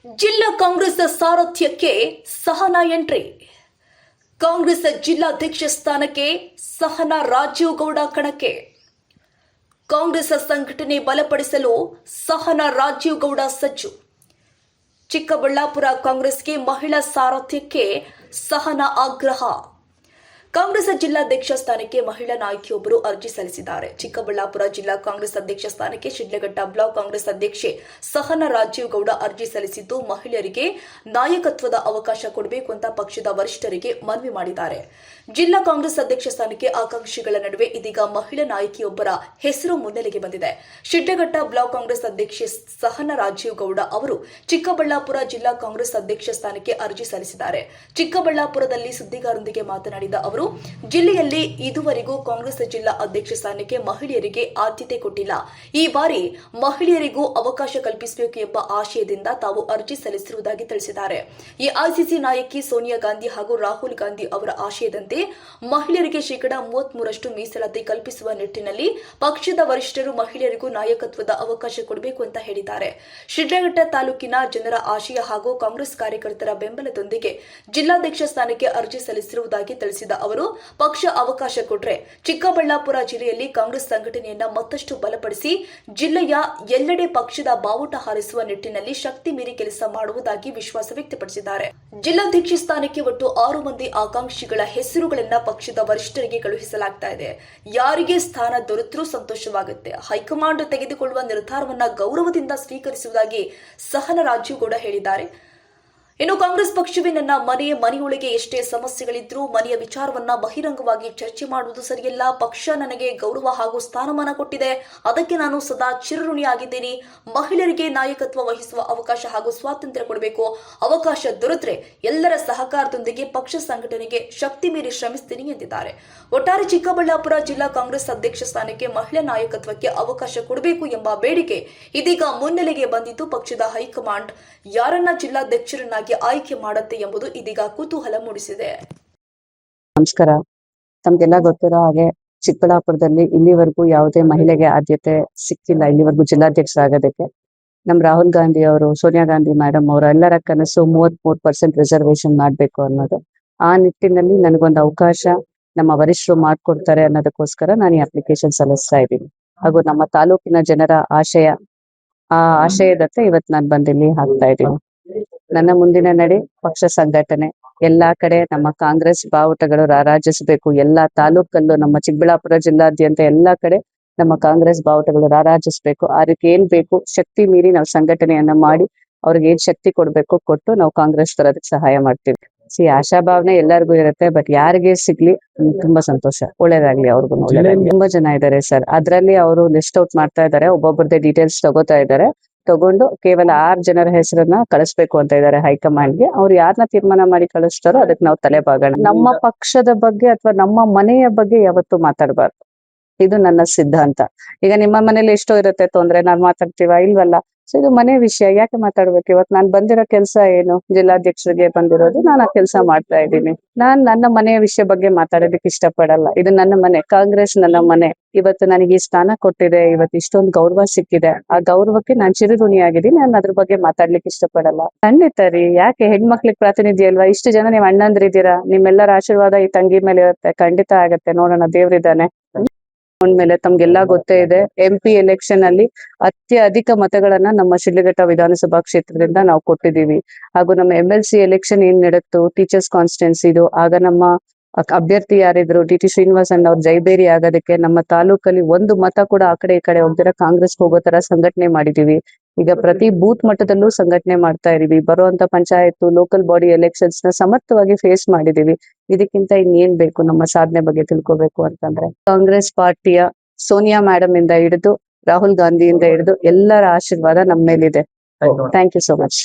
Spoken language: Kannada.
ಜಿಲ್ಲಾ ಕಾಂಗ್ರೆಸ್ ಸಾರಥ್ಯಕ್ಕೆ ಸಹನಾ ಎಂಟ್ರಿ. ಕಾಂಗ್ರೆಸ್ ಜಿಲ್ಲಾಧ್ಯಕ್ಷ ಸ್ಥಾನಕ್ಕೆ ಸಹನಾ ರಾಜೀವ್ ಗೌಡ ಕಣಕ್ಕೆ. ಕಾಂಗ್ರೆಸ್ ಸಂಘಟನೆ ಬಲಪಡಿಸಲು ಸಹನಾ ರಾಜೀವ್ ಗೌಡ ಸಜ್ಜು. ಚಿಕ್ಕಬಳ್ಳಾಪುರ ಕಾಂಗ್ರೆಸ್ಗೆ ಮಹಿಳಾ ಸಾರಥ್ಯಕ್ಕೆ ಸಹನಾ ಆಗ್ರಹ. ಕಾಂಗ್ರೆಸ್ ಜಿಲ್ಲಾಧ್ಯಕ್ಷ ಸ್ಥಾನಕ್ಕೆ ಮಹಿಳಾ ನಾಯಕಿಯೊಬ್ಬರು ಅರ್ಜಿ ಸಲ್ಲಿಸಿದ್ದಾರೆ. ಚಿಕ್ಕಬಳ್ಳಾಪುರ ಜಿಲ್ಲಾ ಕಾಂಗ್ರೆಸ್ ಅಧ್ಯಕ್ಷ ಸ್ಥಾನಕ್ಕೆ ಶಿಡ್ಲಘಟ್ಟ ಬ್ಲಾಕ್ ಕಾಂಗ್ರೆಸ್ ಅಧ್ಯಕ್ಷೆ ಸಹನಾ ರಾಜೀವ್ ಗೌಡ ಅರ್ಜಿ ಸಲ್ಲಿಸಿದ್ದು, ಮಹಿಳೆಯರಿಗೆ ನಾಯಕತ್ವದ ಅವಕಾಶ ಕೊಡಬೇಕು ಅಂತ ಪಕ್ಷದ ವರಿಷ್ಠರಿಗೆ ಮನವಿ ಮಾಡಿದ್ದಾರೆ. ಜಿಲ್ಲಾ ಕಾಂಗ್ರೆಸ್ ಅಧ್ಯಕ್ಷ ಸ್ಥಾನಕ್ಕೆ ಆಕಾಂಕ್ಷಿಗಳ ನಡುವೆ ಇದೀಗ ಮಹಿಳಾ ನಾಯಕಿಯೊಬ್ಬರ ಹೆಸರು ಮುನ್ನೆಲೆಗೆ ಬಂದಿದೆ. ಶಿಡ್ಲಘಟ್ಟ ಬ್ಲಾಕ್ ಕಾಂಗ್ರೆಸ್ ಅಧ್ಯಕ್ಷೆ ಸಹನಾ ರಾಜೀವ್ ಗೌಡ ಅವರು ಚಿಕ್ಕಬಳ್ಳಾಪುರ ಜಿಲ್ಲಾ ಕಾಂಗ್ರೆಸ್ ಅಧ್ಯಕ್ಷ ಸ್ಥಾನಕ್ಕೆ ಅರ್ಜಿ ಸಲ್ಲಿಸಿದ್ದಾರೆ. ಚಿಕ್ಕಬಳ್ಳಾಪುರದಲ್ಲಿ ಸುದ್ದಿಗಾರರೊಂದಿಗೆ ಮಾತನಾಡಿದ ಅವರು, ಜಿಲ್ಲೆಯಲ್ಲಿ ಇದುವರೆಗೂ ಕಾಂಗ್ರೆಸ್ ಜಿಲ್ಲಾ ಅಧ್ಯಕ್ಷ ಸ್ಥಾನಕ್ಕೆ ಮಹಿಳೆಯರಿಗೆ ಆದ್ಯತೆ ಕೊಟ್ಟಿಲ್ಲ. ಈ ಬಾರಿ ಮಹಿಳೆಯರಿಗೂ ಅವಕಾಶ ಕಲ್ಪಿಸಬೇಕು ಎಂಬ ಆಶಯದಿಂದ ತಾವು ಅರ್ಜಿ ಸಲ್ಲಿಸಿರುವುದಾಗಿ ತಿಳಿಸಿದ್ದಾರೆ. ಎಐಸಿಸಿ ನಾಯಕಿ ಸೋನಿಯಾ ಗಾಂಧಿ ಹಾಗೂ ರಾಹುಲ್ ಗಾಂಧಿ ಅವರ ಆಶಯದಂತೆ ಮಹಿಳೆಯರಿಗೆ ಶೇಕಡಾ 33% ಮೀಸಲಾತಿ ಕಲ್ಪಿಸುವ ನಿಟ್ಟಿನಲ್ಲಿ ಪಕ್ಷದ ವರಿಷ್ಠರು ಮಹಿಳೆಯರಿಗೂ ನಾಯಕತ್ವದ ಅವಕಾಶ ಕೊಡಬೇಕು ಅಂತ ಹೇಳಿದ್ದಾರೆ. ಶಿಡ್ಲಘಟ್ಟ ತಾಲೂಕಿನ ಜನರ ಆಶಯ ಹಾಗೂ ಕಾಂಗ್ರೆಸ್ ಕಾರ್ಯಕರ್ತರ ಬೆಂಬಲದೊಂದಿಗೆ ಜಿಲ್ಲಾಧ್ಯಕ್ಷ ಸ್ಥಾನಕ್ಕೆ ಅರ್ಜಿ ಸಲ್ಲಿಸಿರುವುದಾಗಿ ತಿಳಿಸಿದ ಅವರು, ಪಕ್ಷ ಅವಕಾಶ ಕೊಟ್ಟರೆ ಚಿಕ್ಕಬಳ್ಳಾಪುರ ಜಿಲ್ಲೆಯಲ್ಲಿ ಕಾಂಗ್ರೆಸ್ ಸಂಘಟನೆಯನ್ನ ಮತ್ತಷ್ಟು ಬಲಪಡಿಸಿ ಜಿಲ್ಲೆಯ ಎಲ್ಲೆಡೆ ಪಕ್ಷದ ಬಾವುಟ ಹಾರಿಸುವ ನಿಟ್ಟಿನಲ್ಲಿ ಶಕ್ತಿ ಮೀರಿ ಕೆಲಸ ಮಾಡುವುದಾಗಿ ವಿಶ್ವಾಸ ವ್ಯಕ್ತಪಡಿಸಿದ್ದಾರೆ. ಜಿಲ್ಲಾಧ್ಯಕ್ಷ ಸ್ಥಾನಕ್ಕೆ ಒಟ್ಟು 6 ಮಂದಿ ಆಕಾಂಕ್ಷಿಗಳ ಹೆಸರುಗಳನ್ನ ಪಕ್ಷದ ವರಿಷ್ಠರಿಗೆ ಕಳುಹಿಸಲಾಗ್ತಾ ಇದೆ. ಯಾರಿಗೆ ಸ್ಥಾನ ದೊರೆತರೂ ಸಂತೋಷವಾಗುತ್ತೆ. ಹೈಕಮಾಂಡ್ ತೆಗೆದುಕೊಳ್ಳುವ ನಿರ್ಧಾರವನ್ನ ಗೌರವದಿಂದ ಸ್ವೀಕರಿಸುವುದಾಗಿ ಸಹನಾ ರಾಜೀವ್ ಗೌಡ ಹೇಳಿದ್ದಾರೆ. ಇನ್ನು ಕಾಂಗ್ರೆಸ್ ಪಕ್ಷವೇ ನನ್ನ ಮನೆಯೊಳಗೆ ಎಷ್ಟೇ ಸಮಸ್ಯೆಗಳಿದ್ರೂ ಮನೆಯ ವಿಚಾರವನ್ನ ಬಹಿರಂಗವಾಗಿ ಚರ್ಚೆ ಮಾಡುವುದು ಸರಿಯಲ್ಲ. ಪಕ್ಷ ನನಗೆ ಗೌರವ ಹಾಗೂ ಸ್ಥಾನಮಾನ ಕೊಟ್ಟಿದೆ, ಅದಕ್ಕೆ ನಾನು ಸದಾ ಚಿರಋಣಿಯಾಗಿದ್ದೇನೆ. ಮಹಿಳೆಯರಿಗೆ ನಾಯಕತ್ವ ವಹಿಸುವ ಅವಕಾಶ ಹಾಗೂ ಸ್ವಾತಂತ್ರ್ಯ ಕೊಡಬೇಕು. ಅವಕಾಶ ದೊರೆತರೆ ಎಲ್ಲರ ಸಹಕಾರದೊಂದಿಗೆ ಪಕ್ಷ ಸಂಘಟನೆಗೆ ಶಕ್ತಿ ಮೀರಿ ಶ್ರಮಿಸ್ತೀನಿ ಎಂದಿದ್ದಾರೆ. ಒಟ್ಟಾರೆ ಚಿಕ್ಕಬಳ್ಳಾಪುರ ಜಿಲ್ಲಾ ಕಾಂಗ್ರೆಸ್ ಅಧ್ಯಕ್ಷ ಸ್ಥಾನಕ್ಕೆ ಮಹಿಳಾ ನಾಯಕತ್ವಕ್ಕೆ ಅವಕಾಶ ಕೊಡಬೇಕು ಎಂಬ ಬೇಡಿಕೆ ಇದೀಗ ಮುನ್ನೆಲೆಗೆ ಬಂದಿದ್ದು, ಪಕ್ಷದ ಹೈಕಮಾಂಡ್ ಯಾರನ್ನ ಜಿಲ್ಲಾಧ್ಯಕ್ಷರನ್ನಾಗಿ ಆಯ್ಕೆ ಮಾಡುತ್ತೆ ಎಂಬುದು ಇದೀಗ ಕುತೂಹಲ ಮೂಡಿಸಿದೆ. ನಮಸ್ಕಾರ. ತಮ್ಗೆಲ್ಲ ಗೊತ್ತಿರೋ ಹಾಗೆ ಚಿಕ್ಕಬಳ್ಳಾಪುರದಲ್ಲಿ ಇಲ್ಲಿವರೆಗೂ ಯಾವುದೇ ಮಹಿಳೆಗೆ ಆದ್ಯತೆ ಸಿಕ್ಕಿಲ್ಲ. ಇಲ್ಲಿವರೆಗೂ ಜಿಲ್ಲಾಧ್ಯಕ್ಷರಾಗೋದಕ್ಕೆ ನಮ್ ರಾಹುಲ್ ಗಾಂಧಿ ಅವರು, ಸೋನಿಯಾ ಗಾಂಧಿ ಮೇಡಮ್ ಅವರು ಎಲ್ಲರ ಕನಸು 33% ರಿಸರ್ವೇಶನ್ ಮಾಡ್ಬೇಕು ಅನ್ನೋದು. ಆ ನಿಟ್ಟಿನಲ್ಲಿ ನನಗೊಂದು ಅವಕಾಶ ನಮ್ಮ ವರಿಷ್ಠರು ಮಾಡ್ಕೊಡ್ತಾರೆ ಅನ್ನೋದಕ್ಕೋಸ್ಕರ ನಾನು ಈ ಅಪ್ಲಿಕೇಶನ್ ಸಲ್ಲಿಸ್ತಾ ಇದ್ದೀನಿ. ಹಾಗೂ ನಮ್ಮ ತಾಲೂಕಿನ ಜನರ ಆ ಆಶಯದತ್ತೆ ಇವತ್ತು ನಾನು ಬಂದಿಲ್ಲಿ ಹಾಕ್ತಾ ಇದ್ದೀನಿ. ನನ್ನ ಮುಂದಿನ ನಡೆ ಪಕ್ಷ ಸಂಘಟನೆ. ಎಲ್ಲಾ ಕಡೆ ನಮ್ಮ ಕಾಂಗ್ರೆಸ್ ಬಾವುಟಗಳು ರಾರಾಜಿಸಬೇಕು. ಎಲ್ಲಾ ತಾಲೂಕಲ್ಲೂ, ನಮ್ಮ ಚಿಕ್ಕಬಳ್ಳಾಪುರ ಜಿಲ್ಲಾದ್ಯಂತ ಎಲ್ಲಾ ಕಡೆ ನಮ್ಮ ಕಾಂಗ್ರೆಸ್ ಬಾವುಟಗಳು ರಾರಾಜಿಸಬೇಕು. ಅದಕ್ಕೆ ಏನ್ ಬೇಕು ಶಕ್ತಿ ಮೀರಿ ನಾವು ಸಂಘಟನೆಯನ್ನ ಮಾಡಿ ಅವ್ರಿಗೆ ಏನ್ ಶಕ್ತಿ ಕೊಡ್ಬೇಕು ಕೊಟ್ಟು ನಾವು ಕಾಂಗ್ರೆಸ್ ತರೋದಕ್ಕೆ ಸಹಾಯ ಮಾಡ್ತೀವಿ. ಆಶಾಭಾವನೆ ಎಲ್ಲರಿಗೂ ಇರುತ್ತೆ, ಬಟ್ ಯಾರಿಗೆ ಸಿಗ್ಲಿ ತುಂಬಾ ಸಂತೋಷ. ಒಳ್ಳೇದಾಗ್ಲಿ ಅವ್ರಿಗೂ. ತುಂಬಾ ಜನ ಇದ್ದಾರೆ ಸರ್. ಅದ್ರಲ್ಲಿ ಅವರು ಲಿಸ್ಟ್ ಔಟ್ ಮಾಡ್ತಾ ಇದ್ದಾರೆ. ಒಬ್ಬೊಬ್ಬರದೇ ಡೀಟೇಲ್ಸ್ ತಗೊಂಡು ಕೇವಲ 6 ಜನರ ಹೆಸರನ್ನ ಕಳಿಸ್ಬೇಕು ಅಂತ ಇದ್ದಾರೆ ಹೈಕಮಾಂಡ್ಗೆ. ಅವ್ರು ಯಾರನ್ನ ತೀರ್ಮಾನ ಮಾಡಿ ಕಳಿಸ್ತಾರೋ ಅದಕ್ಕೆ ನಾವು ತಲೆ ಬಾಗೋಣ. ನಮ್ಮ ಪಕ್ಷದ ಬಗ್ಗೆ ಅಥವಾ ನಮ್ಮ ಮನೆಯ ಬಗ್ಗೆ ಯಾವತ್ತೂ ಮಾತಾಡಬಾರ್ದು. ಇದು ನನ್ನ ಸಿದ್ಧಾಂತ. ಈಗ ನಿಮ್ಮ ಮನೇಲಿ ಎಷ್ಟೋ ಇರುತ್ತೆ ತೊಂದ್ರೆ, ನಾವ್ ಮಾತಾಡ್ತೀವ ಇಲ್ವಲ್ಲ. ಸೊ ಇದು ಮನೆ ವಿಷಯ, ಯಾಕೆ ಮಾತಾಡ್ಬೇಕು? ಇವತ್ತು ನಾನು ಬಂದಿರೋ ಕೆಲಸ ಏನು? ಜಿಲ್ಲಾಧ್ಯಕ್ಷರಿಗೆ ಬಂದಿರೋದು, ನಾನು ಆ ಕೆಲಸ ಮಾಡ್ತಾ ಇದ್ದೀನಿ. ನಾನ್ ನನ್ನ ಮನೆಯ ವಿಷಯ ಬಗ್ಗೆ ಮಾತಾಡೋದಕ್ಕೆ ಇಷ್ಟಪಡಲ್ಲ. ಇದು ನನ್ನ ಮನೆ, ಕಾಂಗ್ರೆಸ್ ನನ್ನ ಮನೆ. ಇವತ್ತು ನನಗೆ ಈ ಸ್ಥಾನ ಕೊಟ್ಟಿದೆ, ಇವತ್ತು ಇಷ್ಟೊಂದು ಗೌರವ ಸಿಕ್ಕಿದೆ. ಆ ಗೌರವಕ್ಕೆ ನಾನು ಚಿರಋಣಿಯಾಗಿದ್ದೀನಿ. ನಾನು ಅದ್ರ ಬಗ್ಗೆ ಮಾತಾಡ್ಲಿಕ್ಕೆ ಇಷ್ಟಪಡಲ್ಲ. ಖಂಡಿತ ರೀ, ಯಾಕೆ ಹೆಣ್ಮಕ್ಳಿಗೆ ಪ್ರಾತಿನಿಧ್ಯ ಅಲ್ವಾ? ಇಷ್ಟು ಜನ ನೀವು ಅಣ್ಣಂದ್ರಿದ್ದೀರಾ, ನಿಮ್ಮೆಲ್ಲರ ಆಶೀರ್ವಾದ ಈ ತಂಗಿ ಮೇಲೆ ಇರುತ್ತೆ. ಖಂಡಿತ ಆಗತ್ತೆ, ನೋಡೋಣ, ದೇವ್ರಿದ್ದಾನೆ. ಮೇಲೆ ತಮ್ಗೆಲ್ಲಾ ಗೊತ್ತೇ ಇದೆ, MP ಎಲೆಕ್ಷನ್ ಅಲ್ಲಿ ಅತ್ಯಧಿಕ ಮತಗಳನ್ನ ನಮ್ಮ ಶಿಡ್ಲಘಟ್ಟ ವಿಧಾನಸಭಾ ಕ್ಷೇತ್ರದಿಂದ ನಾವು ಕೊಟ್ಟಿದೀವಿ. ಹಾಗೂ ನಮ್ಮ MLC ಎಲೆಕ್ಷನ್ ಏನ್ ನಡೆಯಿತು ಟೀಚರ್ಸ್ ಕಾನ್ಸ್ಟಿಟ್ಯೂನ್ಸಿದು, ಆಗ ನಮ್ಮ ಅಭ್ಯರ್ಥಿ ಯಾರಿದ್ರು TT ಶ್ರೀನಿವಾಸ್ ಅಣ್ಣ ಅವ್ರು ಜೈಬೇರಿ ಆಗೋದಕ್ಕೆ ನಮ್ಮ ತಾಲೂಕಲ್ಲಿ ಒಂದು ಮತ ಕೂಡ ಆ ಕಡೆ ಈ ಕಡೆ ಹೋಗ್ದಿರ ಕಾಂಗ್ರೆಸ್ ಹೋಗೋ ತರ ಸಂಘಟನೆ ಮಾಡಿದೀವಿ. ಈಗ ಪ್ರತಿ ಬೂತ್ ಮಟ್ಟದಲ್ಲೂ ಸಂಘಟನೆ ಮಾಡ್ತಾ ಇದೀವಿ. ಬರುವಂತ ಪಂಚಾಯತ್, ಲೋಕಲ್ ಬಾಡಿ ಎಲೆಕ್ಷನ್ಸ್ ನ ಸಮರ್ಥವಾಗಿ ಫೇಸ್ ಮಾಡಿದೀವಿ. ಇದಕ್ಕಿಂತ ಇನ್ನೇನ್ ಬೇಕು ನಮ್ಮ ಸಾಧನೆ ಬಗ್ಗೆ ತಿಳ್ಕೊಬೇಕು ಅಂತಂದ್ರೆ? ಕಾಂಗ್ರೆಸ್ ಪಾರ್ಟಿಯ ಸೋನಿಯಾ ಮೇಡಮ್ ಇಂದ ಹಿಡಿದು ರಾಹುಲ್ ಗಾಂಧಿಯಿಂದ ಹಿಡಿದು ಎಲ್ಲರ ಆಶೀರ್ವಾದ ನಮ್ಮ ಮೇಲಿದೆ. Thank you so much.